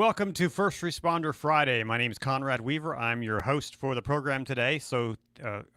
Welcome to First Responder Friday. My name is Conrad Weaver. I'm your host for the program today. So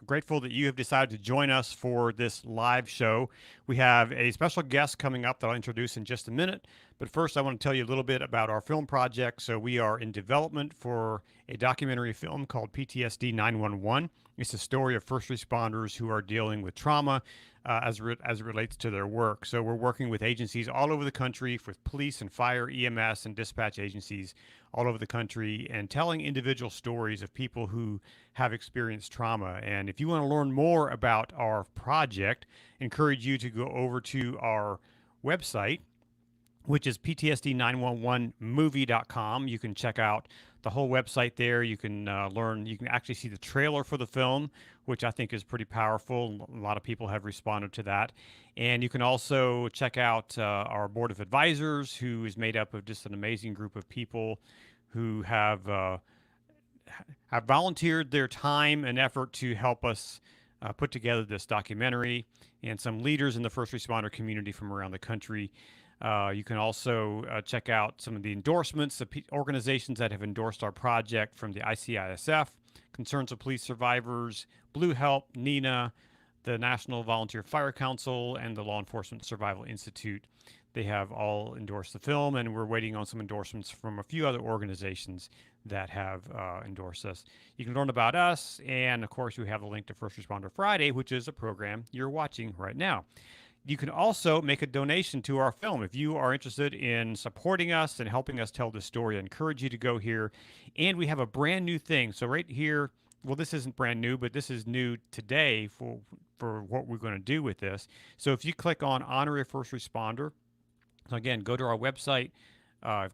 grateful that you have decided to join us for this live show. We have a special guest coming up that I'll introduce in just a minute. But first, I want to tell you a little bit about our film project. So we are in development for a documentary film called PTSD 911. It's a story of first responders who are dealing with trauma as it relates to their work. So we're working with agencies all over the country, with police and fire, EMS, and dispatch agencies all over the country, and telling individual stories of people who have experienced trauma. And if you want to learn more about our project, I encourage you to go over to our website, which is ptsd911movie.com. You can check out the whole website there. You can learn, you can actually see the trailer for the film, which I think is pretty powerful. A lot of people have responded to that. And you can also check out our board of advisors, who is made up of just an amazing group of people who have volunteered their time and effort to help us put together this documentary, and some leaders in the first responder community from around the country. You can also check out some of the endorsements of organizations that have endorsed our project, from the ICISF, Concerns of Police Survivors, Blue Help, NINA, the National Volunteer Fire Council, and the Law Enforcement Survival Institute. They have all endorsed the film, and we're waiting on some endorsements from a few other organizations that have endorsed us. You can learn about us, and of course, we have the link to First Responder Friday, which is a program you're watching right now. You can also make a donation to our film. If you are interested in supporting us and helping us tell this story, I encourage you to go here. And we have a brand new thing. So right here, well, this isn't brand new, but this is new today for what we're going to do with this. So if you click on Honor a First Responder, so again, go to our website,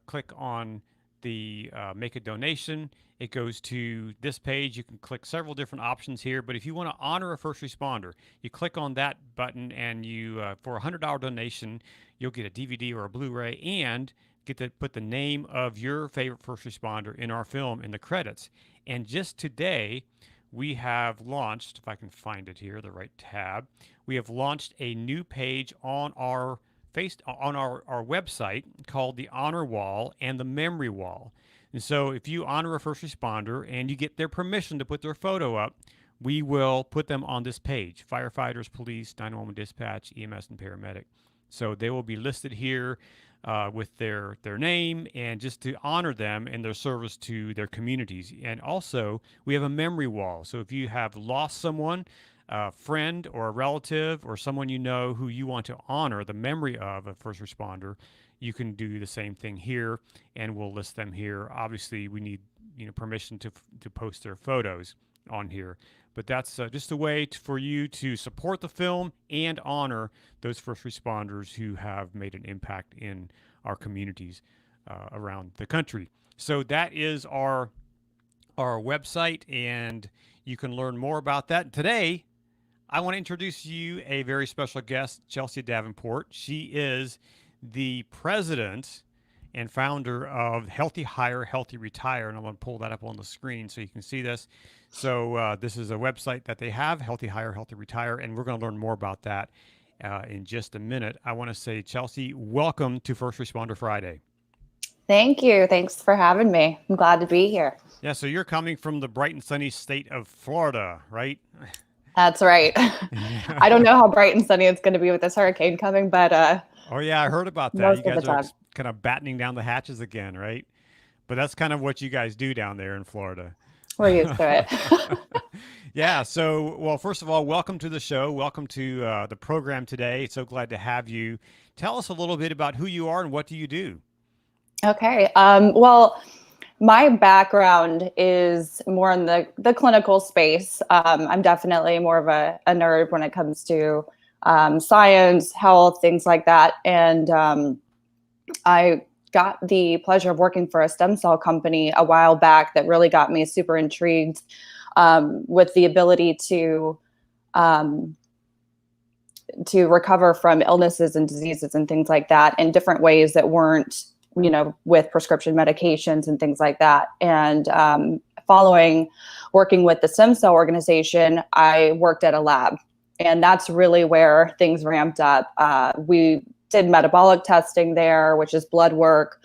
click on the make a donation. It goes to this page. You can click several different options here, but if you want to honor a first responder, you click on that button, and you for a $100 donation, you'll get a DVD or a Blu-ray and get to put the name of your favorite first responder in our film in the credits. And just today, we have launched, if I can find it here, the right tab, we have launched a new page on our website called the Honor Wall and the Memory Wall. And so if you honor a first responder and you get their permission to put their photo up, we will put them on this page: firefighters, police, 911 dispatch, EMS, and paramedic. So they will be listed here with their name, and just to honor them and their service to their communities. And also, we have a memory wall. So if you have lost someone, a friend or a relative or someone you know who you want to honor the memory of a first responder, you can do the same thing here, and we'll list them here. Obviously, we need permission to post their photos on here, but that's just a way for you to support the film and honor those first responders who have made an impact in our communities around the country. So that is our website, and you can learn more about that. Today, I want to introduce you a very special guest, Chelsea Davenport. She is the president and founder of Healthy Hire, Healthy Retire. And I'm going to pull that up on the screen so you can see this. So this is a website that they have, Healthy Hire, Healthy Retire, and we're going to learn more about that in just a minute. I want to say, Chelsea, welcome to First Responder Friday. Thank you. Thanks for having me. I'm glad to be here. Yeah, so you're coming from the bright and sunny state of Florida, right? That's right. I don't know how bright and sunny it's going to be with this hurricane coming, but oh yeah, I heard about that. You guys are kind of battening down the hatches again, right? But that's kind of what you guys do down there in Florida. We're used to it. Yeah. So, well, first of all, welcome to the show. Welcome to the program today. So glad to have you. Tell us a little bit about who you are and what do you do? Okay. Well, my background is more in the clinical space. I'm definitely more of a nerd when it comes to science, health, things like that. And I got the pleasure of working for a stem cell company a while back that really got me super intrigued with the ability to recover from illnesses and diseases and things like that in different ways that weren't, with prescription medications and things like that. And following working with the stem cell organization, I worked at a lab, and that's really where things ramped up. We did metabolic testing there, which is blood work.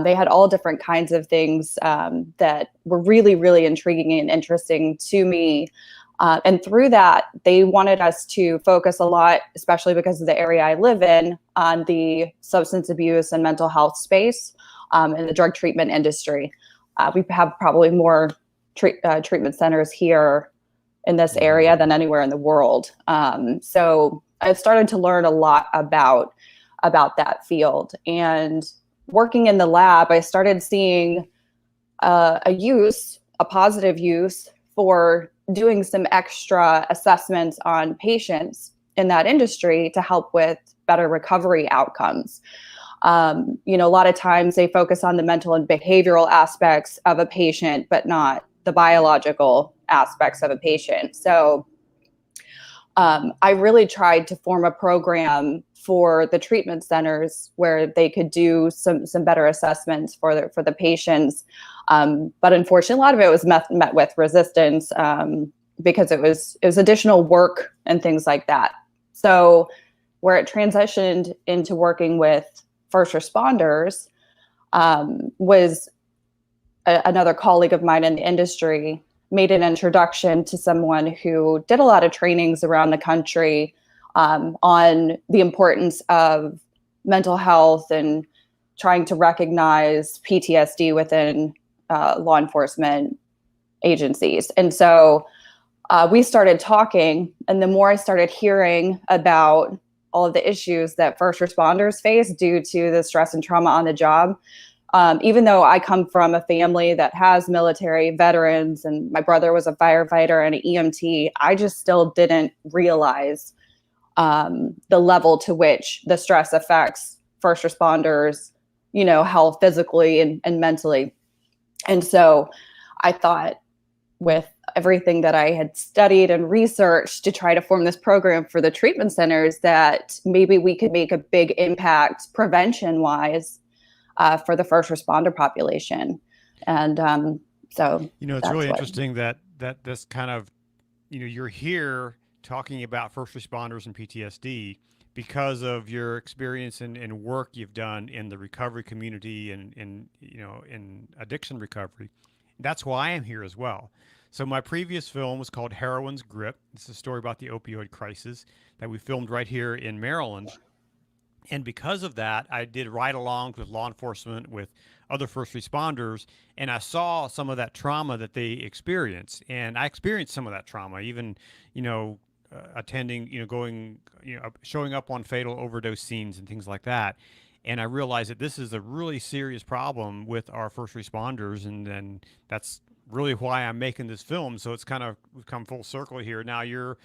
They had all different kinds of things that were really, really intriguing and interesting to me. And through that, they wanted us to focus a lot, especially because of the area I live in, on the substance abuse and mental health space in the drug treatment industry. We have probably more treatment centers here in this area than anywhere in the world. So I started to learn a lot about that field. And working in the lab, I started seeing a positive use for doing some extra assessments on patients in that industry to help with better recovery outcomes. A lot of times they focus on the mental and behavioral aspects of a patient, but not the biological aspects of a patient. So I really tried to form a program for the treatment centers where they could do some better assessments for the patients. But unfortunately, a lot of it was met with resistance because it was additional work and things like that. So where it transitioned into working with first responders was another colleague of mine in the industry made an introduction to someone who did a lot of trainings around the country on the importance of mental health and trying to recognize PTSD within law enforcement agencies. And so we started talking, and the more I started hearing about all of the issues that first responders face due to the stress and trauma on the job, even though I come from a family that has military veterans and my brother was a firefighter and an EMT, I just still didn't realize the level to which the stress affects first responders, health physically and mentally. And so I thought, with everything that I had studied and researched to try to form this program for the treatment centers, that maybe we could make a big impact prevention-wise for the first responder population. And so it's really interesting that this kind of, you're here talking about first responders and PTSD because of your experience and work you've done in the recovery community and in addiction recovery. That's why I'm here as well. So my previous film was called Heroin's Grip. It's a story about the opioid crisis that we filmed right here in Maryland. And because of that, I did ride-alongs with law enforcement, with other first responders, and I saw some of that trauma that they experienced. And I experienced some of that trauma, even, attending, going, showing up on fatal overdose scenes and things like that. And I realized that this is a really serious problem with our first responders, and then that's really why I'm making this film. So it's kind of come full circle here. Now you're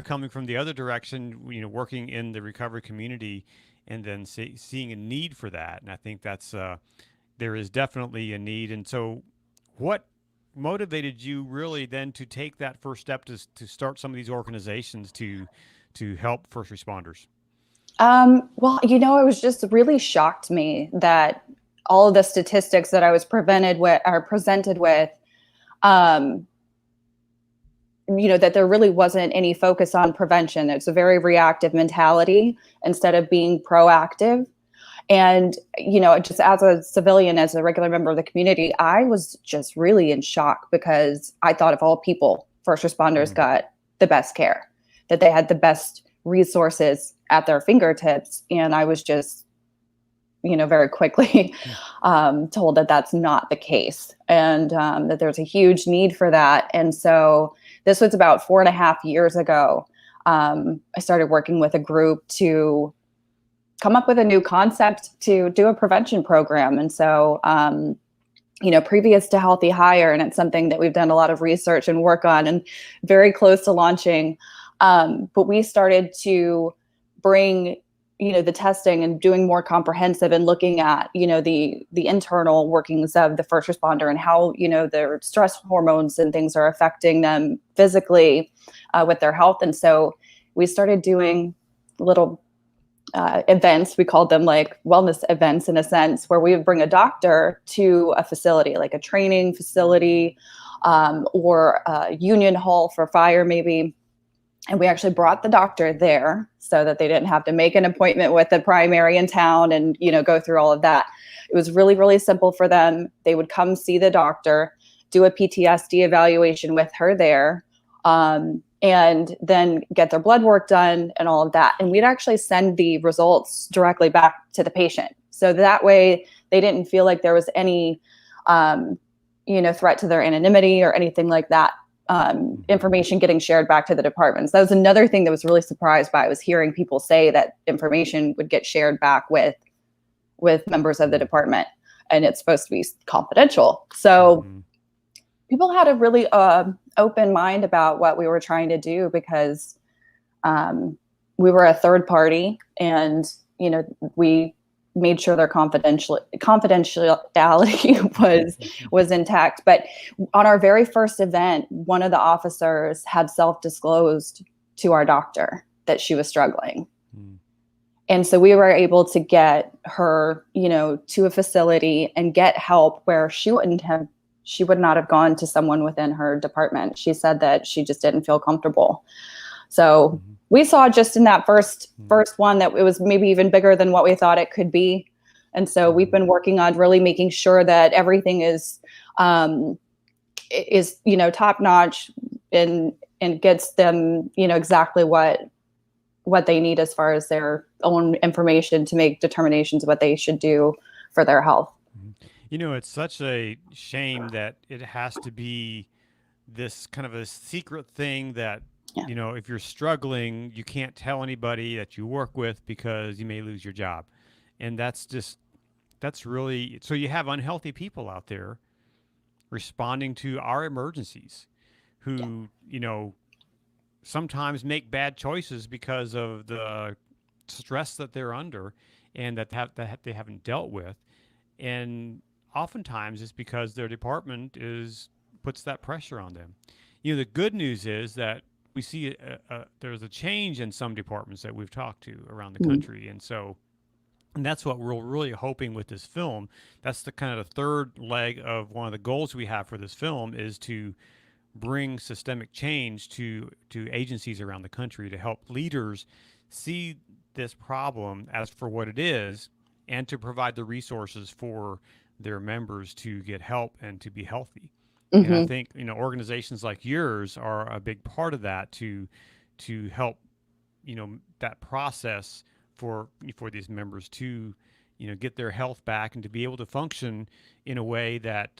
coming from the other direction, working in the recovery community, and then seeing a need for that. And I think that's there is definitely a need. And so what motivated you really then to take that first step to start some of these organizations to help first responders? Well, it was just really shocked me that all of the statistics that I was presented with, that there really wasn't any focus on prevention. It's a very reactive mentality instead of being proactive. And, just as a civilian, as a regular member of the community, I was just really in shock because I thought of all people, first responders got the best care, that they had the best resources at their fingertips. And I was just, very quickly told that that's not the case, and that there's a huge need for that. And so this was about 4.5 years ago. I started working with a group to come up with a new concept to do a prevention program. And so, previous to Healthy Hire, and it's something that we've done a lot of research and work on and very close to launching. But we started to bring, the testing and doing more comprehensive and looking at, the internal workings of the first responder and how, their stress hormones and things are affecting them physically with their health. And so we started doing little events. We called them like wellness events in a sense, where we would bring a doctor to a facility, like a training facility or a union hall for fire maybe. And we actually brought the doctor there so that they didn't have to make an appointment with the primary in town and, go through all of that. It was really, really simple for them. They would come see the doctor, do a PTSD evaluation with her there, and then get their blood work done and all of that. And we'd actually send the results directly back to the patient. So that way they didn't feel like there was any, threat to their anonymity or anything like that. Information getting shared back to the departments. That was another thing that was really surprised by, was hearing people say that information would get shared back with members of the department, and it's supposed to be confidential. So people had a really open mind about what we were trying to do, because we were a third party, and we made sure their confidentiality was intact. But on our very first event, one of the officers had self-disclosed to our doctor that she was struggling. And so we were able to get her, to a facility and get help where she would not have gone to someone within her department. She said that she just didn't feel comfortable. So we saw just in that first one that it was maybe even bigger than what we thought it could be. And so we've been working on really making sure that everything is top notch and gets them, exactly what they need as far as their own information to make determinations what they should do for their health. It's such a shame that it has to be this kind of a secret thing that, if you're struggling, you can't tell anybody that you work with because you may lose your job. And that's really, so you have unhealthy people out there responding to our emergencies who, sometimes make bad choices because of the stress that they're under and that they haven't dealt with. And oftentimes it's because their department puts that pressure on them. The good news is that we see there's a change in some departments that we've talked to around the country. And that's what we're really hoping with this film. That's the kind of the third leg of one of the goals we have for this film, is to bring systemic change to agencies around the country, to help leaders see this problem as for what it is, and to provide the resources for their members to get help and to be healthy. And I think, organizations like yours are a big part of that, to help, that process for these members to, get their health back and to be able to function in a way that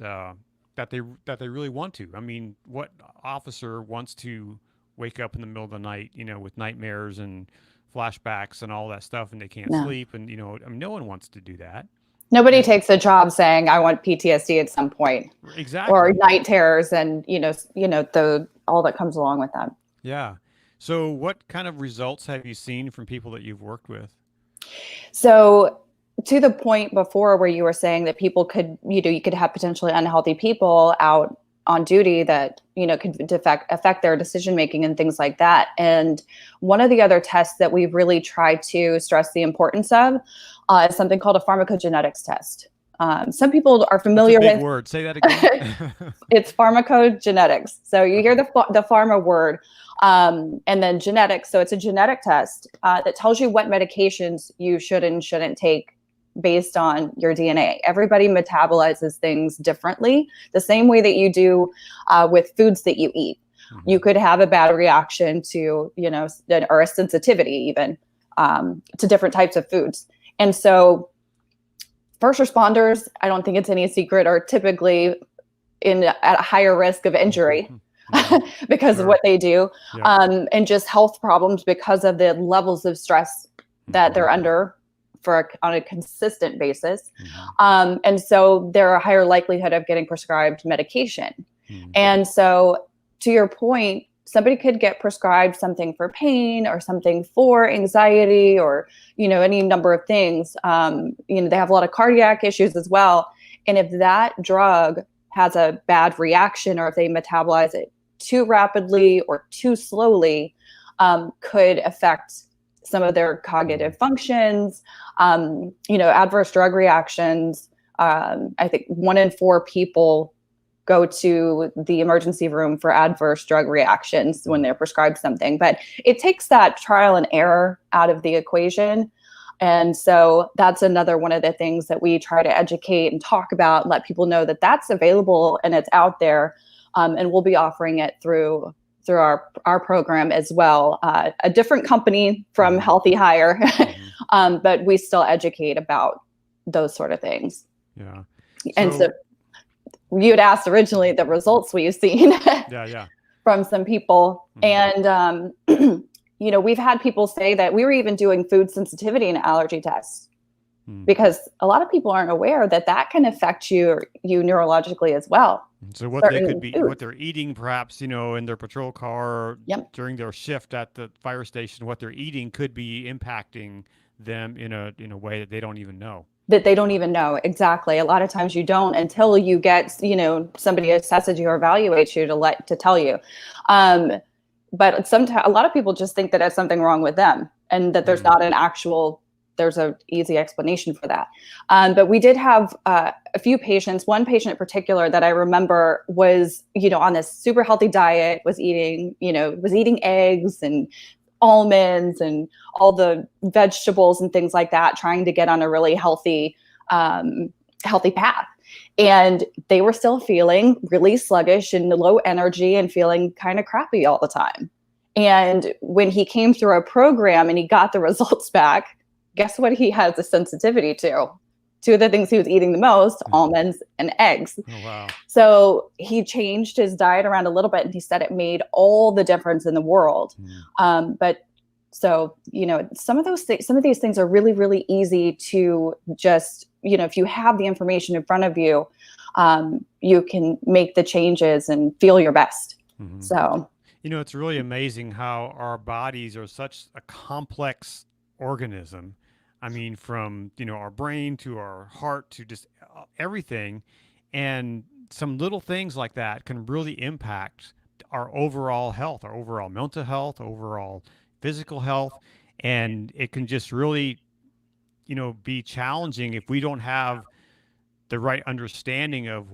they really want to. I mean, what officer wants to wake up in the middle of the night, with nightmares and flashbacks and all that stuff, and they can't sleep, and no one wants to do that. Nobody takes a job saying I want PTSD at some point. Exactly. Or night terrors and all that comes along with that. Yeah. So what kind of results have you seen from people that you've worked with? So to the point before where you were saying that people could, you could have potentially unhealthy people out on duty that, could affect their decision making and things like that. And one of the other tests that we really try to stress the importance of is something called a pharmacogenetics test. Some people are familiar with. Word. Say that again. It's pharmacogenetics. So you hear the pharma word, and then genetics. So it's a genetic test that tells you what medications you should and shouldn't take based on your DNA. Everybody metabolizes things differently, the same way that you do with foods that you eat. You could have a bad reaction to, or a sensitivity even to different types of foods. And so first responders, I don't think it's any secret, are typically at a higher risk of injury because of what they do, and just health problems because of the levels of stress that they're under on a consistent basis. And so they're a higher likelihood of getting prescribed medication. And so to your point, somebody could get prescribed something for pain or something for anxiety or, any number of things. They have a lot of cardiac issues as well. And if that drug has a bad reaction, or if they metabolize it too rapidly or too slowly, could affect some of their cognitive functions, adverse drug reactions. I think 1 in 4 people go to the emergency room for adverse drug reactions when they're prescribed something. But it takes that trial and error out of the equation. And so that's another one of the things that we try to educate and talk about, let people know that that's available and it's out there. And we'll be offering it through our program as well. A different company from Healthy Hire, but we still educate about those sort of things. Yeah. And so you had asked originally the results we've seen from some people. And, we've had people say that we were even doing food sensitivity and allergy tests because a lot of people aren't aware that that can affect you neurologically as well. So what they could be, what they're eating, perhaps, in their patrol car during their shift at the fire station, what they're eating could be impacting them in a way that they don't even know. Exactly. A lot of times you don't until you get, somebody assesses you or evaluates you to tell you. But sometimes a lot of people just think that there's something wrong with them and that there's not there's an easy explanation for that. But we did have a few patients, one patient in particular that I remember was, on this super healthy diet, was eating eggs and almonds and all the vegetables and things like that, trying to get on a really healthy path. And they were still feeling really sluggish and low energy and feeling kind of crappy all the time. And when he came through our program and he got the results back, guess what he has a sensitivity to? Two of the things he was eating the most, almonds and eggs. Oh, wow. So he changed his diet around a little bit and he said it made all the difference in the world. But so, some of these things are really, really easy to just, if you have the information in front of you, you can make the changes and feel your best. So, it's really amazing how our bodies are such a complex organism. I mean, from, our brain to our heart to just everything. And some little things like that can really impact our overall health, our overall mental health, overall physical health. And it can just really, be challenging if we don't have the right understanding of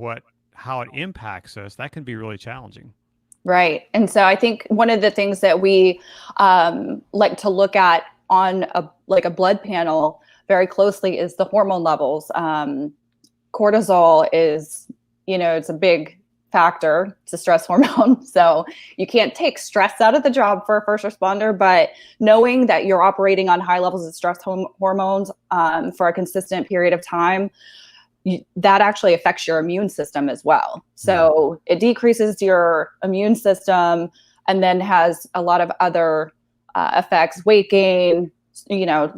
how it impacts us. That can be really challenging. Right. And so I think one of the things that we like to look at on a blood panel very closely is the hormone levels. Cortisol is, it's a big factor. It's a stress hormone. So you can't take stress out of the job for a first responder, but knowing that you're operating on high levels of stress hormones for a consistent period of time, that actually affects your immune system as well. So it decreases your immune system and then has a lot of other effects, weight gain,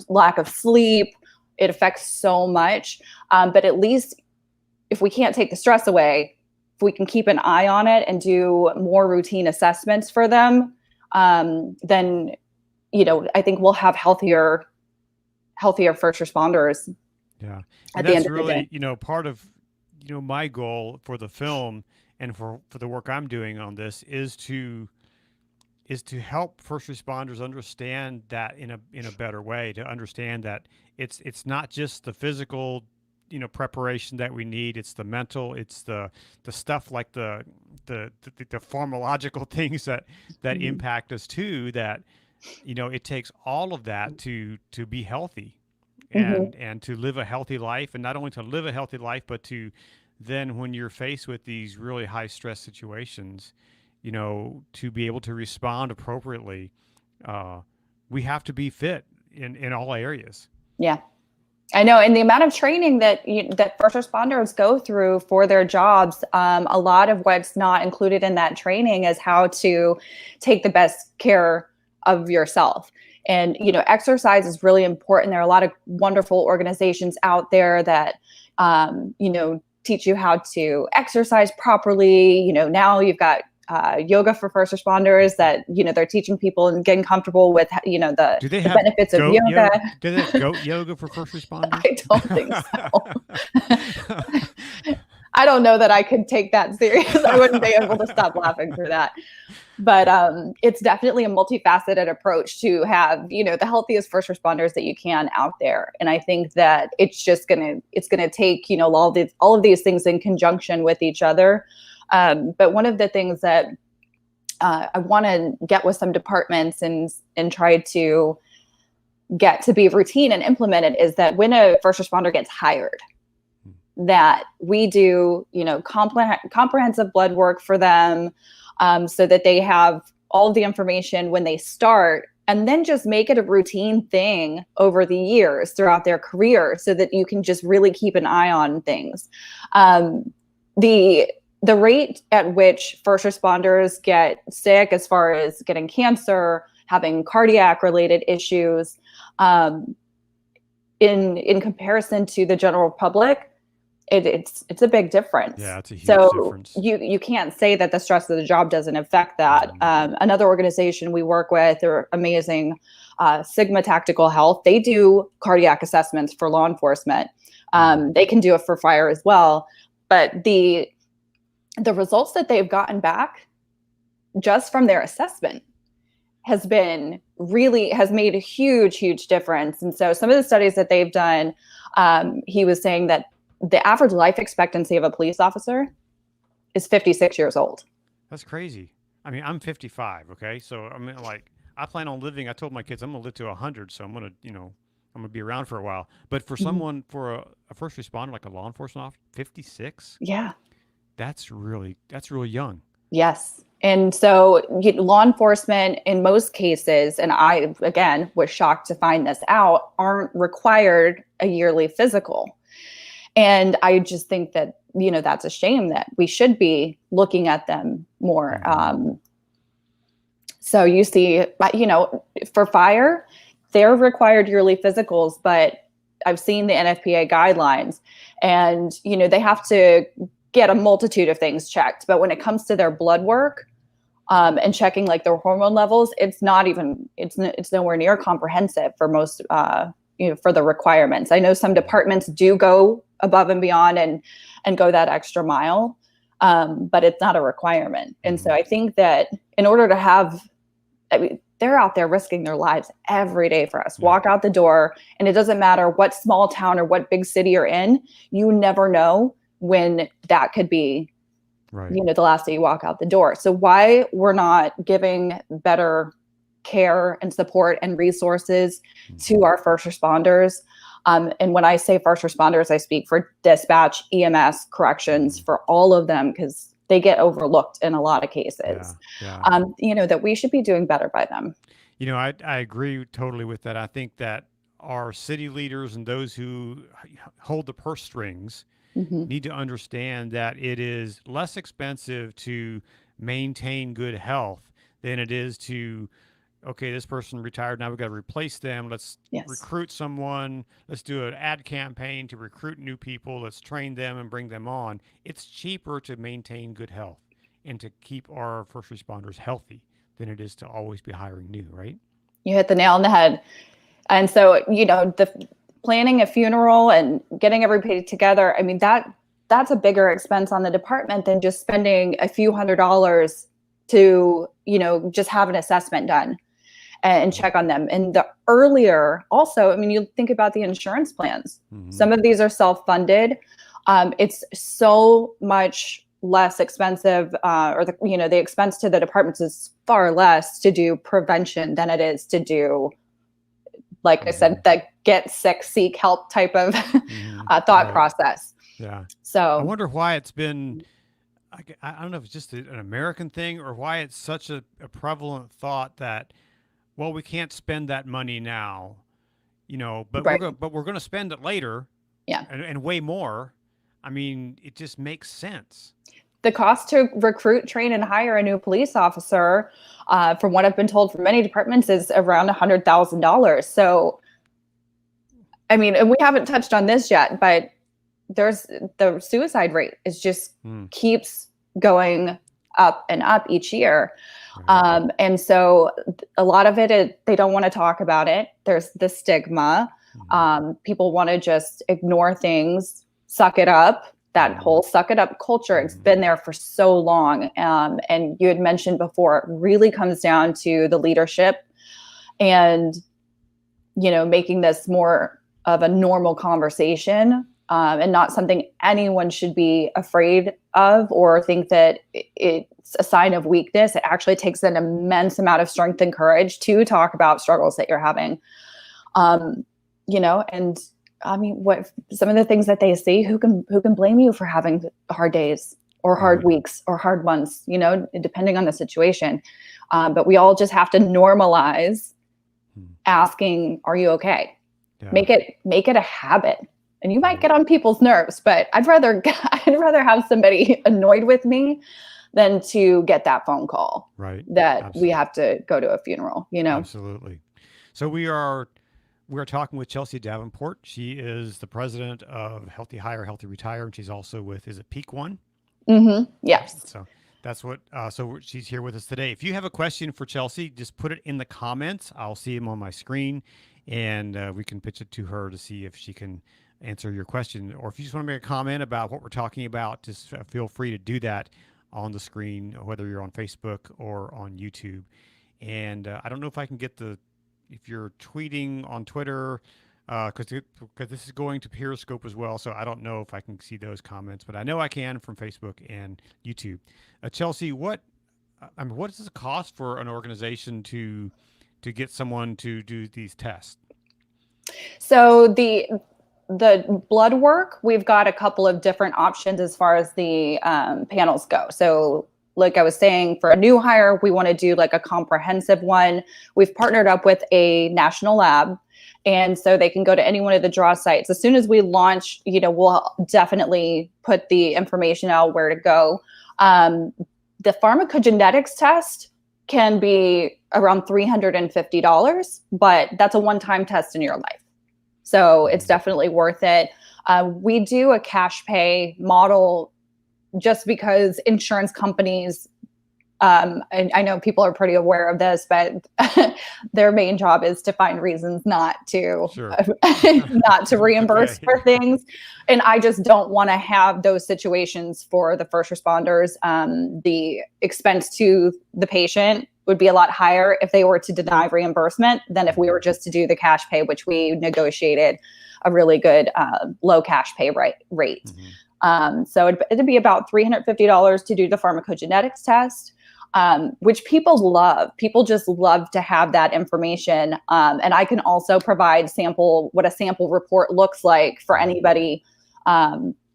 lack of sleep. It affects so much. But at least if we can't take the stress away, if we can keep an eye on it and do more routine assessments for them, then, I think we'll have healthier first responders. Yeah. And that's really, part of, my goal for the film and for the work I'm doing on this is to help first responders understand that in a better way, to understand that it's not just the physical, preparation that we need. It's the mental, it's the stuff like the pharmacological things that impact us too, that, it takes all of that to be healthy and to live a healthy life, and not only to live a healthy life, but to then, when you're faced with these really high stress situations, to be able to respond appropriately. We have to be fit in all areas. Yeah, I know. And the amount of training that first responders go through for their jobs, a lot of what's not included in that training is how to take the best care of yourself. And, exercise is really important. There are a lot of wonderful organizations out there that, teach you how to exercise properly. Now you've got yoga for first responders that, they're teaching people and getting comfortable with, the benefits of yoga. Do they have goat yoga for first responders? I don't think so. I don't know that I could take that serious. I wouldn't be able to stop laughing through that. But it's definitely a multifaceted approach to have, the healthiest first responders that you can out there. And I think that it's gonna take, all of these things in conjunction with each other But one of the things that I want to get with some departments and try to get to be routine and implemented is that when a first responder gets hired, that we do, comprehensive blood work for them, so that they have all of the information when they start, and then just make it a routine thing over the years throughout their career so that you can just really keep an eye on things. The rate at which first responders get sick, as far as getting cancer, having cardiac related issues, in comparison to the general public, it's a big difference. Yeah, it's a huge difference. You can't say that the stress of the job doesn't affect that. Another organization we work with, they're amazing, Sigma Tactical Health. They do cardiac assessments for law enforcement. They can do it for fire as well. But the results that they've gotten back just from their assessment has made a huge difference. And so some of the studies that they've done, he was saying that the average life expectancy of a police officer is 56 years old. That's crazy. I mean, I'm 55. Okay. So I mean, I plan on living, I told my kids I'm going to live to 100. So I'm going to be around for a while, but for someone, for a first responder, like a law enforcement officer, 56. Yeah. That's really young. Yes. And so law enforcement in most cases, and I, again, was shocked to find this out, aren't required a yearly physical. And I just think that, that's a shame, that we should be looking at them more. So you see, for fire, they're required yearly physicals, but I've seen the NFPA guidelines, and, they have to get a multitude of things checked. But when it comes to their blood work, and checking like their hormone levels, it's nowhere near comprehensive for most, for the requirements. I know some departments do go above and beyond and go that extra mile, but it's not a requirement. And so I think that in order to they're out there risking their lives every day for us. Walk out the door, and it doesn't matter what small town or what big city you're in, you never know when that could be, right, the last day you walk out the door. So why we're not giving better care and support and resources to our first responders. And when I say first responders, I speak for dispatch, EMS, corrections, for all of them, because they get overlooked in a lot of cases. That we should be doing better by them. I agree totally with that. I think that our city leaders and those who hold the purse strings need to understand that it is less expensive to maintain good health than it is to, okay, this person retired, now we've got to replace them. Let's recruit someone. Let's do an ad campaign to recruit new people. Let's train them and bring them on. It's cheaper to maintain good health and to keep our first responders healthy than it is to always be hiring new, right? You hit the nail on the head. And so, the planning a funeral and getting everybody together, I mean, that's a bigger expense on the department than just spending a few $100s to, just have an assessment done and check on them. And the earlier, also, I mean, you think about the insurance plans. Some of these are self-funded. It's so much less expensive, or the expense to the departments is far less to do prevention than it is to do, like I said, that get sick, seek help type of thought process. Yeah. So I wonder why it's been, I don't know if it's just an American thing or why it's such a prevalent thought that, well, we can't spend that money now, but we're going to spend it later. Yeah. And way more. I mean, it just makes sense. The cost to recruit, train, and hire a new police officer, from what I've been told from many departments, is around $100,000. So, I mean, and we haven't touched on this yet, but there's the suicide rate is just keeps going up and up each year. And so a lot of it, they don't want to talk about it. There's the stigma. People want to just ignore things, suck it up. That whole suck it up culture, it's been there for so long. And you had mentioned before, it really comes down to the leadership and, making this more of a normal conversation and not something anyone should be afraid of or think that it's a sign of weakness. It actually takes an immense amount of strength and courage to talk about struggles that you're having. And I mean, what some of the things that they see, who can blame you for having hard days or hard weeks or hard months, depending on the situation. But we all just have to normalize asking, are you okay? Yeah. Make it a habit. And you might get on people's nerves, but I'd rather have somebody annoyed with me than to get that phone call. Right. That Absolutely. We have to go to a funeral, Absolutely. So we're talking with Chelsea Davenport. She is the president of Healthy Hire, Healthy Retire, and she's also with, is it Peak One? Mm-hmm. Yes. So that's what, so she's here with us today. If you have a question for Chelsea, just put it in the comments. I'll see them on my screen, and we can pitch it to her to see if she can answer your question. Or if you just want to make a comment about what we're talking about, just feel free to do that on the screen, whether you're on Facebook or on YouTube. And I don't know if I can get if you're tweeting on Twitter, because this is going to Periscope as well, so I don't know if I can see those comments, but I know I can from Facebook and YouTube. Chelsea, what does it cost for an organization to get someone to do these tests? So the blood work, we've got a couple of different options as far as the panels go. So like I was saying, for a new hire, we want to do like a comprehensive one. We've partnered up with a national lab, and so they can go to any one of the draw sites. As soon as we launch, we'll definitely put the information out where to go. The pharmacogenetics test can be around $350, but that's a one-time test in your life. So it's definitely worth it. We do a cash pay model just because insurance companies, I know people are pretty aware of this, but their main job is to find reasons not to reimburse for things. And I just don't want to have those situations for the first responders. The expense to the patient would be a lot higher if they were to deny reimbursement than if we were just to do the cash pay, which we negotiated a really good low cash pay rate. Mm-hmm. So it'd be about $350 to do the pharmacogenetics test, which people love. People just love to have that information. And I can also provide what a sample report looks like for anybody.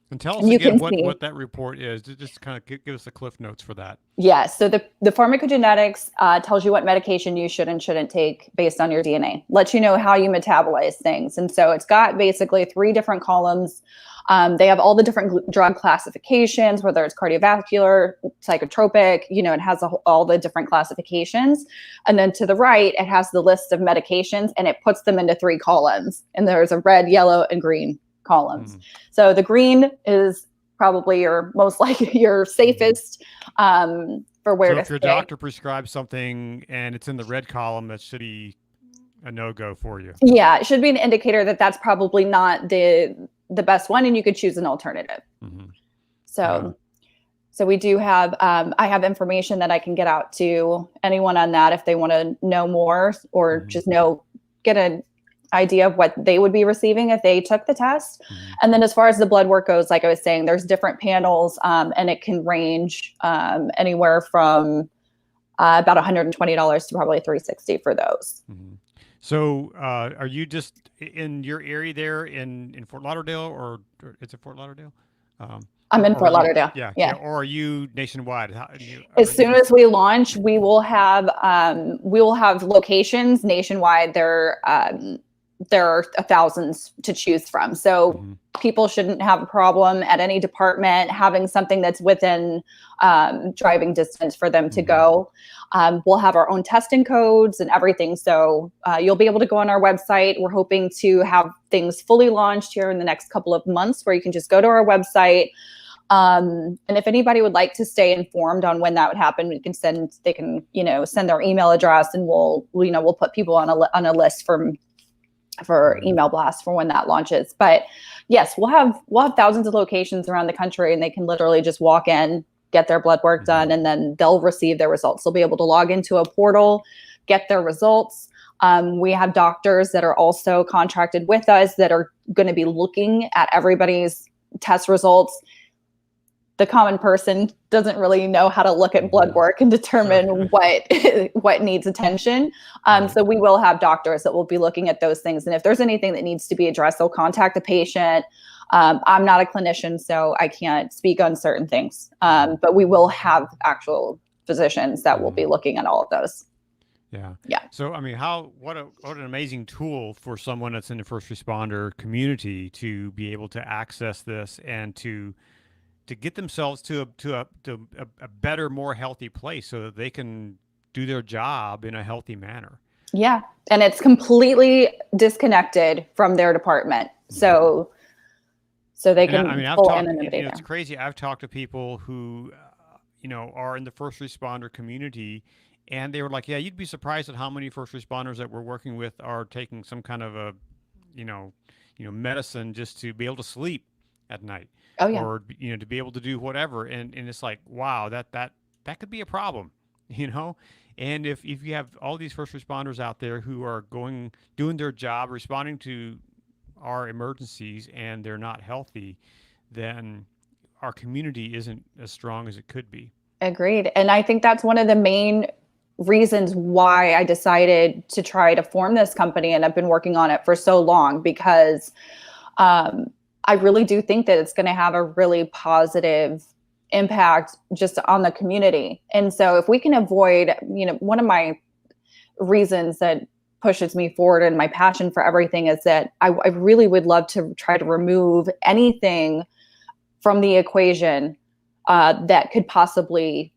And tell us again what that report is. Just kind of give us the cliff notes for that. Yes. So the pharmacogenetics tells you what medication you should and shouldn't take based on your DNA. Lets you know how you metabolize things. And so it's got basically 3 different columns. They have all the different drug classifications, whether it's cardiovascular, psychotropic, it has all the different classifications. And then to the right, it has the list of medications, and it puts them into 3 columns. And there's a red, yellow, and green columns. So the green is probably your safest for where to if your doctor prescribes something and it's in the red column, that should be a no-go for you. Yeah, it should be an indicator that that's probably not the best one, and you could choose an alternative. Mm-hmm. So we do have, I have information that I can get out to anyone on that if they want to know more or just get an idea of what they would be receiving if they took the test. Mm-hmm. And then as far as the blood work goes, like I was saying, there's different panels, and it can range anywhere from about $120 to probably $360 for those. Mm-hmm. So are you just in your area there in Fort Lauderdale, or is it Fort Lauderdale? I'm in Fort Lauderdale. Yeah. Or are you nationwide? As soon as we launch, we will have locations nationwide. There are thousands to choose from. So people shouldn't have a problem at any department having something that's within driving distance for them to go. We'll have our own testing codes and everything. So you'll be able to go on our website. We're hoping to have things fully launched here in the next couple of months where you can just go to our website. And if anybody would like to stay informed on when that would happen, they can send their email address, and we'll put people on a list for email blasts for when that launches. But yes, we'll have thousands of locations around the country, and they can literally just walk in, get their blood work done, and then they'll receive their results. They'll be able to log into a portal, get their results. We have doctors that are also contracted with us that are going to be looking at everybody's test results. The common person doesn't really know how to look at blood work and determine what needs attention. So we will have doctors that will be looking at those things. And if there's anything that needs to be addressed, they'll contact the patient. I'm not a clinician, so I can't speak on certain things. But we will have actual physicians that will be looking at all of those. Yeah. Yeah. So, I mean, what an amazing tool for someone that's in the first responder community to be able to access this and to get themselves to a better, more healthy place so that they can do their job in a healthy manner. Yeah. And it's completely disconnected from their department. So they can full anonymity there. It's crazy. I've talked to people who, are in the first responder community, and they were like, yeah, you'd be surprised at how many first responders that we're working with are taking some kind of a, medicine just to be able to sleep at night. Oh, yeah. Or, to be able to do whatever. And it's like, wow, that could be a problem, And if you have all these first responders out there who are doing their job, responding to our emergencies, and they're not healthy, then our community isn't as strong as it could be. Agreed. And I think that's one of the main reasons why I decided to try to form this company. And I've been working on it for so long because I really do think that it's going to have a really positive impact just on the community. And so if we can avoid, one of my reasons that pushes me forward and my passion for everything is that I really would love to try to remove anything from the equation that could possibly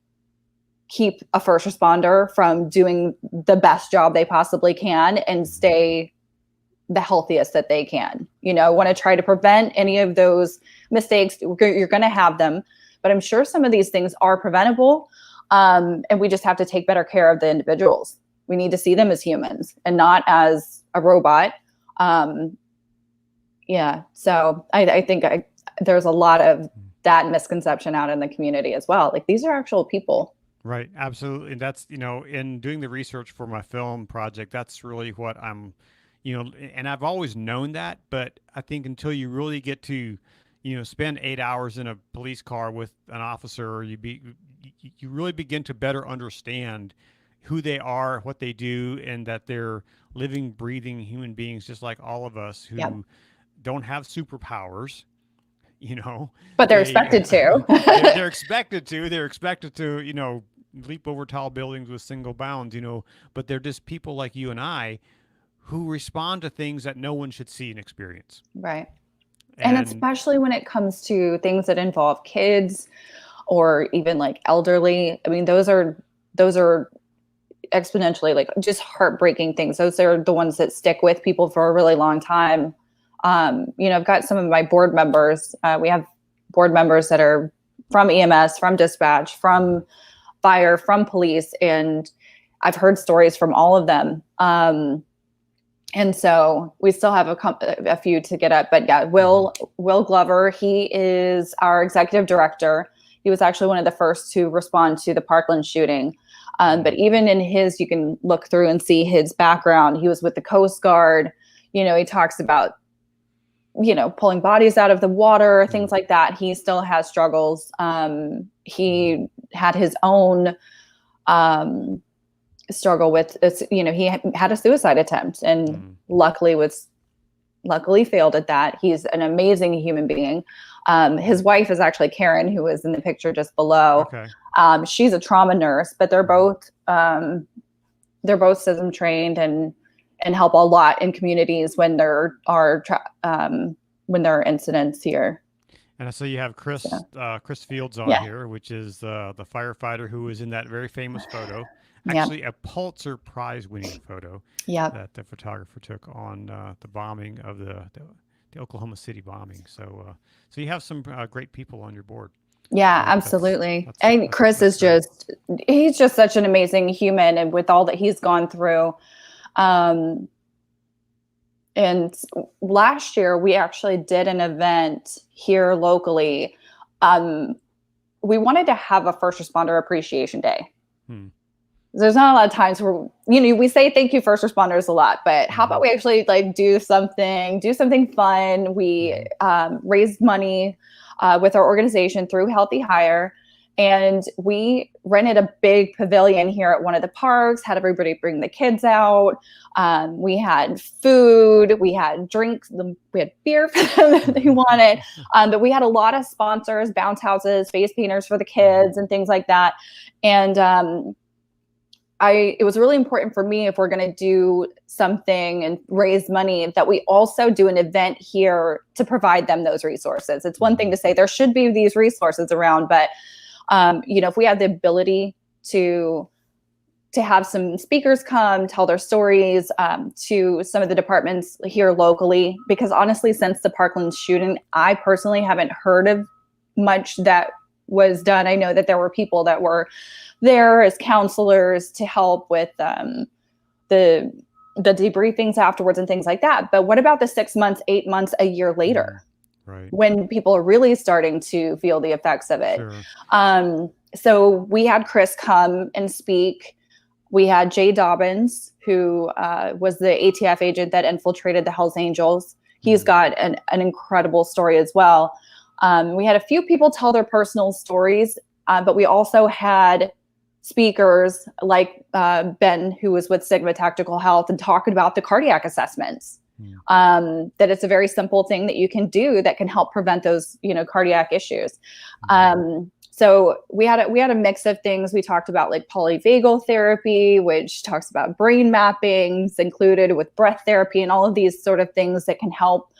keep a first responder from doing the best job they possibly can and stay the healthiest that they can. Want to try to prevent any of those mistakes. You're going to have them, but I'm sure some of these things are preventable. And we just have to take better care of the individuals. We need to see them as humans and not as a robot. So I think there's a lot of that misconception out in the community as well. Like, these are actual people. Right. Absolutely. And that's, in doing the research for my film project, that's really what I'm, and I've always known that, but I think until you really get to, spend 8 hours in a police car with an officer, you really begin to better understand who they are, what they do, and that they're living, breathing human beings just like all of us who don't have superpowers, But they're expected to. They're expected to. They're expected to, leap over tall buildings with single bounds, but they're just people like you and I who respond to things that no one should see and experience. Right. And especially when it comes to things that involve kids or even like elderly. I mean, those are exponentially like just heartbreaking things. Those are the ones that stick with people for a really long time. I've got some of my board members. We have board members that are from EMS, from dispatch, from fire, from police, and I've heard stories from all of them. And so we still have a few to get up, but yeah, Will Glover, he is our executive director. He was actually one of the first to respond to the Parkland shooting. But even in you can look through and see his background. He was with the Coast Guard. He talks about, pulling bodies out of the water, things like that. He still has struggles. He had his own struggle with, he had a suicide attempt and luckily failed at that. He's an amazing human being. His wife is actually Karen, who is in the picture just below. Okay. She's a trauma nurse, but they're both CISM trained and help a lot in communities when there are incidents here. And I see you have Chris Fields on here, which is the firefighter who was in that very famous photo. Actually, a Pulitzer Prize-winning photo that the photographer took on the bombing of the Oklahoma City bombing. So you have some great people on your board. Yeah, absolutely. And Chris is he's just such an amazing human, and with all that he's gone through. And last year we actually did an event here locally. We wanted to have a first responder appreciation day. there's not a lot of times where, we say thank you first responders a lot, but how about we actually like do something fun. We raised money with our organization through Healthy Hire, and we rented a big pavilion here at one of the parks, had everybody bring the kids out. We had food, we had drinks, we had beer for them if they wanted. But we had a lot of sponsors, bounce houses, face painters for the kids and things like that. And it was really important for me, if we're going to do something and raise money, that we also do an event here to provide them those resources. It's one thing to say there should be these resources around, but if we have the ability to have some speakers come tell their stories to some of the departments here locally, because honestly, since the Parkland shooting, I personally haven't heard of much that was done. I know that there were people that were there as counselors to help with the debriefings afterwards and things like that. But what about the 6 months, 8 months, a year later? Right. When people are really starting to feel the effects of it. Sure. So we had Chris come and speak. We had Jay Dobbins, who was the ATF agent that infiltrated the Hells Angels. He's got an incredible story as well. We had a few people tell their personal stories, but we also had speakers like Ben, who was with Sigma Tactical Health, and talking about the cardiac assessments. That it's a very simple thing that you can do that can help prevent those, cardiac issues. So we had a mix of things. We talked about like polyvagal therapy, which talks about brain mappings included with breath therapy and all of these sort of things that can help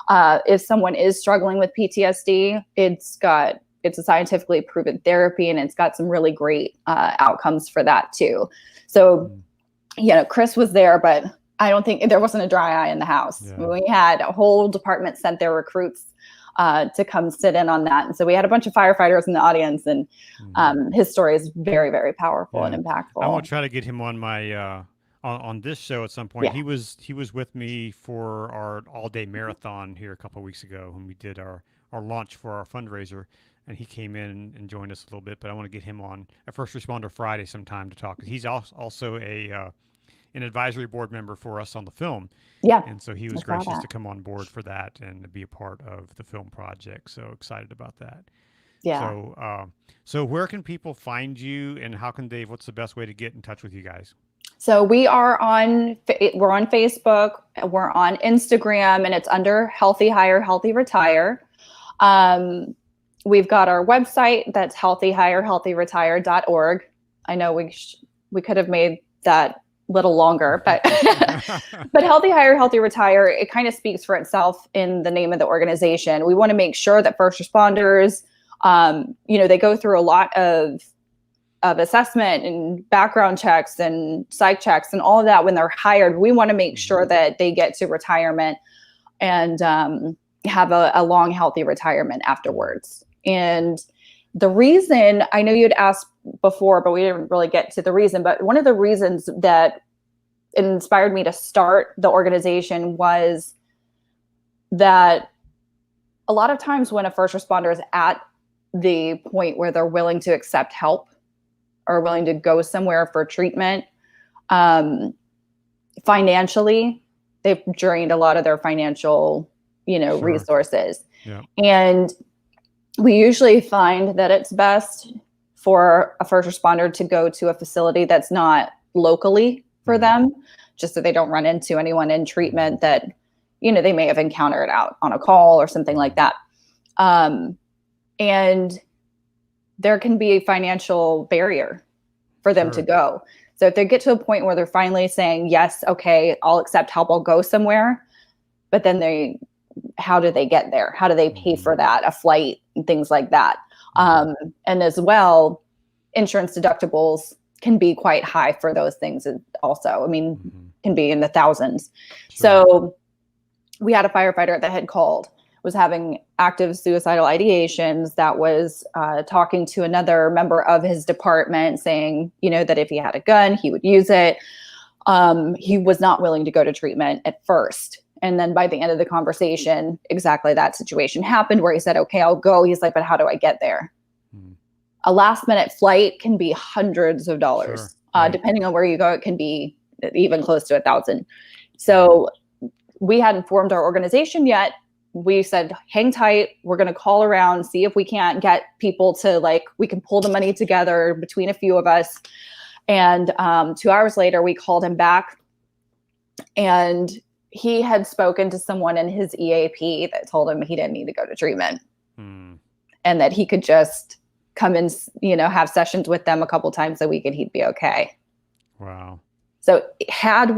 if someone is struggling with PTSD. It's a scientifically proven therapy, and it's got some really great outcomes for that too. So, Chris was there, but I don't think there wasn't a dry eye in the house. Yeah. We had a whole department sent their recruits to come sit in on that. And so we had a bunch of firefighters in the audience, and his story is very, very powerful and impactful. I want to try to get him on my on this show at some point. Yeah. He was with me for our all-day marathon here a couple of weeks ago when we did our launch for our fundraiser. And he came in and joined us a little bit, but I want to get him on a First Responder Friday sometime to talk. He's also an advisory board member for us on the film. Yeah. And so he was gracious to come on board for that and to be a part of the film project. So excited about that. Yeah. So where can people find you, and what's the best way to get in touch with you guys? So we're on Facebook, we're on Instagram, and it's under Healthy Hire, Healthy Retire. We've got our website, that's healthyhirehealthyretire.org. I know we could have made that a little longer, but but Healthy Hire, Healthy Retire, it kind of speaks for itself in the name of the organization. We want to make sure that first responders, they go through a lot of assessment and background checks and psych checks and all of that when they're hired. We want to make sure that they get to retirement and have a long, healthy retirement afterwards. And the reason, I know you'd asked before, but we didn't really get to the reason, but one of the reasons that inspired me to start the organization was that a lot of times when a first responder is at the point where they're willing to accept help or willing to go somewhere for treatment, financially, they've drained a lot of their financial, resources. Yeah. And we usually find that it's best for a first responder to go to a facility that's not locally for them, just so they don't run into anyone in treatment that, they may have encountered out on a call or something like that. And there can be a financial barrier for them to go. So if they get to a point where they're finally saying, yes, okay, I'll accept help, I'll go somewhere, but then how do they get there? How do they pay for that, a flight and things like that? And as well, insurance deductibles can be quite high for those things also. I mean, can be in the thousands. Sure. So we had a firefighter that had called, was having active suicidal ideations, that was talking to another member of his department saying, that if he had a gun, he would use it. He was not willing to go to treatment at first. And then by the end of the conversation, exactly that situation happened where he said, okay, I'll go. He's like, but how do I get there? A last minute flight can be hundreds of dollars Right. Depending on where you go, it can be even close to 1,000. So we hadn't formed our organization yet. We said, hang tight. We're going to call around, see if we can't get people to, like, we can pull the money together between a few of us. And 2 hours later, we called him back, and he had spoken to someone in his EAP that told him he didn't need to go to treatment, and that he could just come and, have sessions with them a couple times a week and he'd be okay. Wow. So had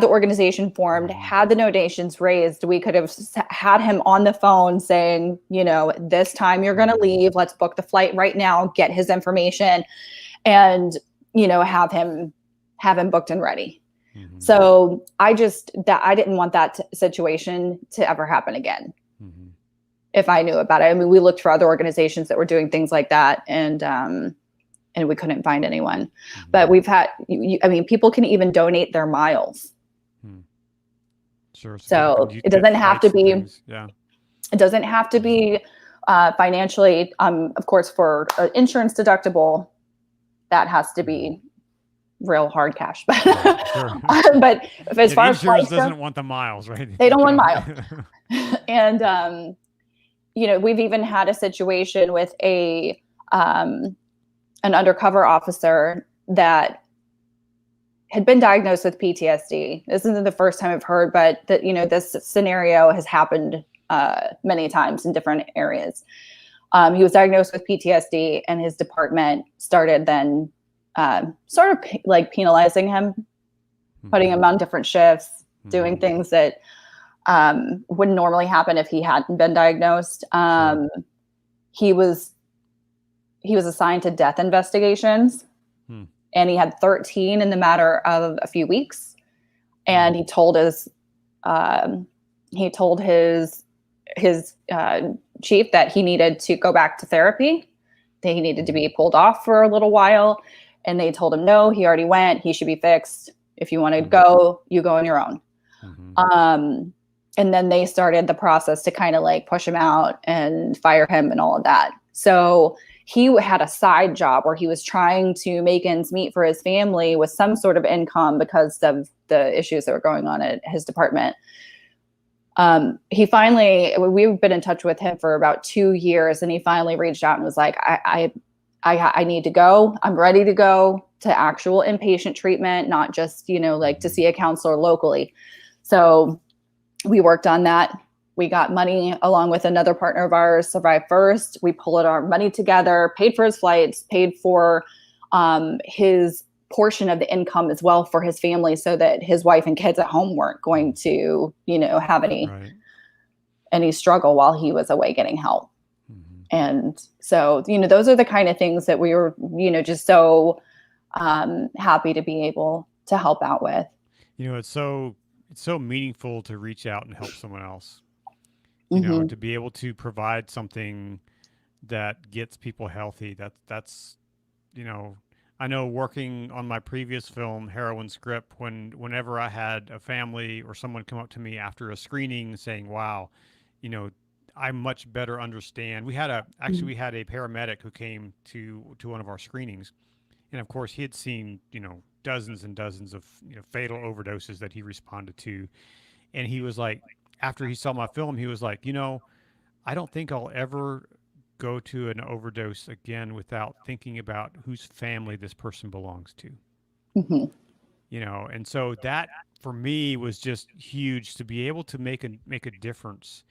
the organization formed, had the donations raised, we could have had him on the phone saying, this time you're going to leave. Let's book the flight right now, get his information, and, have him booked and ready. So I didn't want that situation to ever happen again. If I knew about it. I mean, we looked for other organizations that were doing things like that, and we couldn't find anyone. But we've had, people can even donate their miles. Sure. So it doesn't have to be, it doesn't have to be financially, of course, for an insurance deductible, that has to be real hard cash. But, but as far as insurance doesn't want the miles, right? They don't want miles. And, we've even had a situation with an undercover officer that had been diagnosed with PTSD. This isn't the first time I've heard, but that, this scenario has happened many times in different areas. He was diagnosed with PTSD, and his department started then sort of like penalizing him, putting him on different shifts, doing things that wouldn't normally happen if he hadn't been diagnosed. He was assigned to death investigations, and he had 13 in the matter of a few weeks. And he told his chief that he needed to go back to therapy, that he needed to be pulled off for a little while. And they told him, no, he already went. He should be fixed. If you want to go, you go on your own. And then they started the process to kind of like push him out and fire him and all of that. So he had a side job where he was trying to make ends meet for his family with some sort of income because of the issues that were going on at his department. We've been in touch with him for about 2 years, and he finally reached out and was like, I need to go. I'm ready to go to actual inpatient treatment, not just, to see a counselor locally. So we worked on that. We got money along with another partner of ours, Survive First. We pulled our money together, paid for his flights, paid for his portion of the income as well for his family, so that his wife and kids at home weren't going to, have any struggle while he was away getting help. And so, those are the kind of things that we were, just so happy to be able to help out with. It's so meaningful to reach out and help someone else. To be able to provide something that gets people healthy. That's I know working on my previous film, Heroin Script, whenever I had a family or someone come up to me after a screening saying, wow, I much better understand. We had a paramedic who came to one of our screenings, and of course he had seen, dozens and dozens of fatal overdoses that he responded to. And he was like, after he saw my film, he was like, I don't think I'll ever go to an overdose again without thinking about whose family this person belongs to. And so that for me was just huge, to be able to make a difference,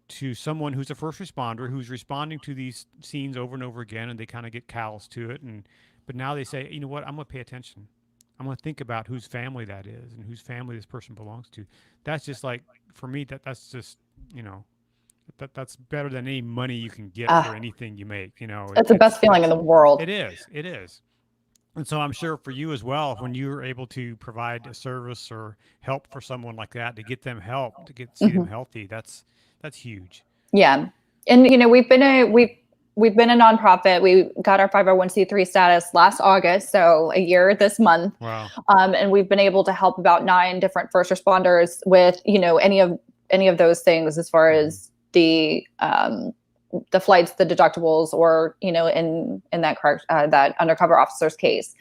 to someone who's a first responder who's responding to these scenes over and over again, and they kind of get callous to it. But now they say, you know what, I'm going to pay attention. I'm going to think about whose family that is and whose family this person belongs to. That's just like, for me, that's just, that's better than any money you can get for anything you make. It's the best feeling in the world. It is. And so I'm sure for you as well, when you're able to provide a service or help for someone like that, to get them help, to see them healthy, that's huge. Yeah. And, we've been a nonprofit. We got our 501c3 status last August, so a year this month. Wow. And we've been able to help about 9 different first responders with, any of those things, as far as the the flights, the deductibles, or, in that undercover officer's case.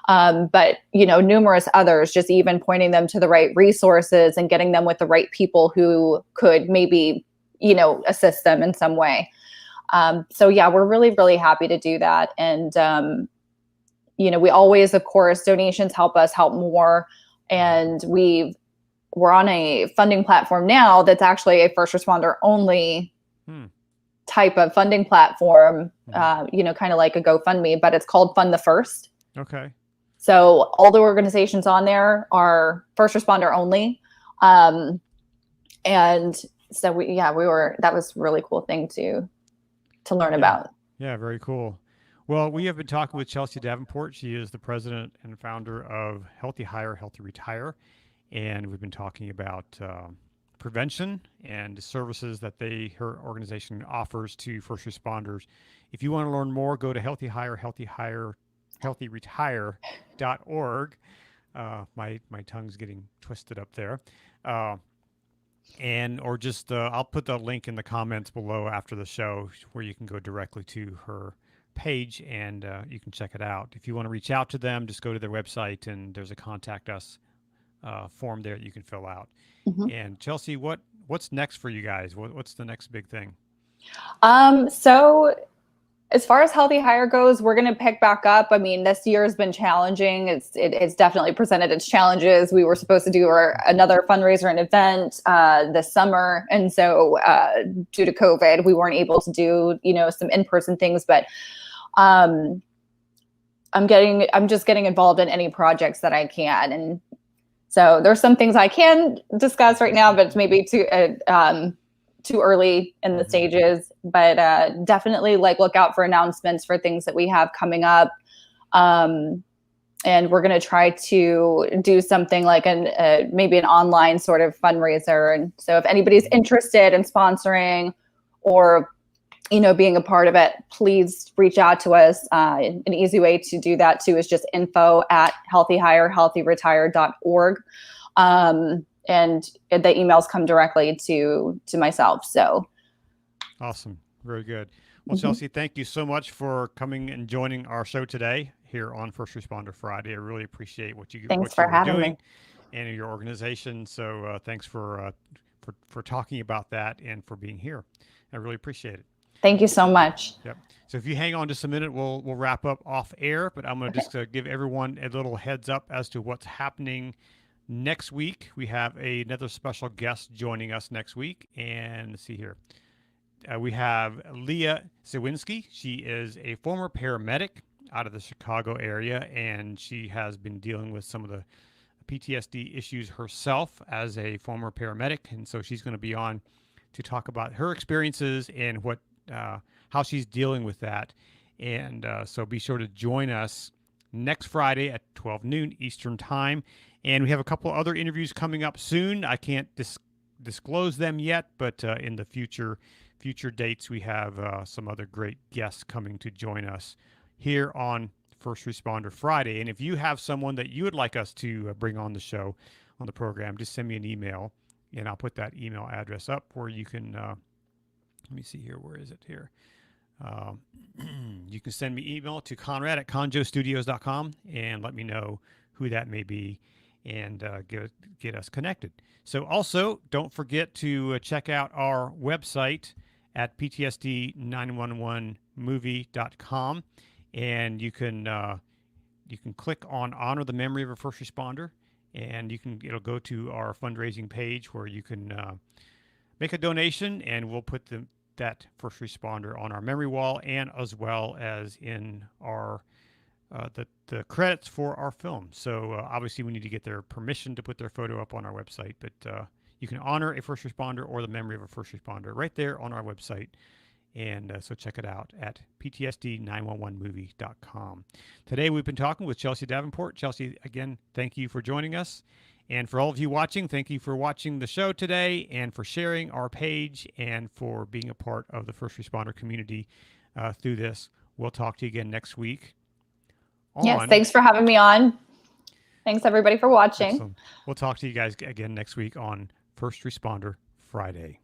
But, numerous others, just even pointing them to the right resources and getting them with the right people who could maybe, assist them in some way. So yeah, we're really, really happy to do that. And, we always, of course, donations help us help more. And we're on a funding platform now that's actually a first responder only type of funding platform, kind of like a GoFundMe, but it's called Fund the First. Okay. So all the organizations on there are first responder only. And so that was a really cool thing to learn about. Yeah, very cool. Well, we have been talking with Chelsea Davenport. She is the president and founder of Healthy Hire, Healthy Retire. And we've been talking about prevention and the services that her organization offers to first responders. If you want to learn more, go to healthyretire.org. My tongue's getting twisted up there. Or just I'll put the link in the comments below after the show where you can go directly to her page and you can check it out. If you want to reach out to them, just go to their website and there's a contact us form there that you can fill out. And Chelsea, what's next for you guys? What's the next big thing? So as far as Healthy Hire goes, we're going to pick back up. I mean, this year has been challenging. It's definitely presented its challenges. We were supposed to do another fundraiser and event this summer. And so due to COVID, we weren't able to do, some in-person things, but I'm just getting involved in any projects that I can. And so there's some things I can discuss right now, but it's maybe too early in the stages, but definitely look out for announcements for things that we have coming up. And we're going to try to do something like maybe an online sort of fundraiser. And so if anybody's interested in sponsoring or, being a part of it, please reach out to us. An easy way to do that too is just info@healthyhire.healthyretire.org. And the emails come directly to myself. So awesome. Very good. Well, Chelsea, thank you so much for coming and joining our show today here on First Responder Friday. I really appreciate what you are doing and your organization. So thanks for talking about that and for being here. I really appreciate it. Thank you so much. Yep. So if you hang on just a minute, we'll wrap up off air, but I'm going to just give everyone a little heads up as to what's happening next week. We have another special guest joining us next week. And let's see here. We have Leah Zawinski. She is a former paramedic out of the Chicago area, and she has been dealing with some of the PTSD issues herself as a former paramedic. And so she's going to be on to talk about her experiences and how she's dealing with that. And so be sure to join us next Friday at 12 noon Eastern Time. And we have a couple other interviews coming up soon. I can't disclose them yet, but in the future dates, we have some other great guests coming to join us here on First Responder Friday. And if you have someone that you would like us to bring on the show, on the program, just send me an email, and I'll put that email address up where you can, let me see here, where is it here? You can send me email to Conrad@conjostudios.com and let me know who that may be and get us connected. So also, don't forget to check out our website at ptsd911movie.com, and you can click on Honor the Memory of a First Responder, and it'll go to our fundraising page where you can make a donation, and we'll put that first responder on our memory wall, and as well as in our the credits for our film. So obviously we need to get their permission to put their photo up on our website, but you can honor a first responder or the memory of a first responder right there on our website. And so check it out at ptsd911movie.com. Today we've been talking with Chelsea Davenport. Chelsea, again, thank you for joining us. And for all of you watching, thank you for watching the show today and for sharing our page and for being a part of the first responder community through this. We'll talk to you again next week. Yes, thanks for having me on. Thanks, everybody, for watching. Excellent. We'll talk to you guys again next week on First Responder Friday.